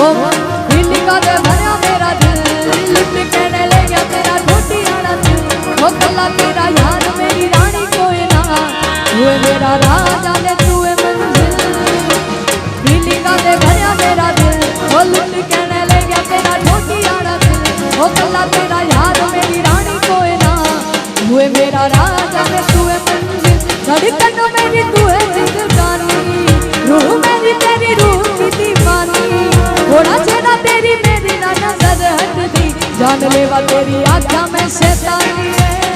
ओ दिल का दे भरा मेरा दिल लुट कहने ले गया तेरा छोटी आड़ा दिल ओ कल्ला तेरा यार मेरी रानी कोई ना तू है मेरा राजा ने तू है मंजिल दिल का दे भरा मेरा दिल ओ लुट कहने ले गया तेरा छोटी आड़ा दिल ओ कल्ला तेरा यार मेरी रानी कोई ना तू है मेरा राजा ने तू है मंजिल धड़कन मेरी तू है जिंदगानी रूह मेरी तेरी रूह की दीवानी थोड़ा चेहरा तेरी मेरी ना नजर हटती जान लेवा तेरी आँखों में शैतानी है।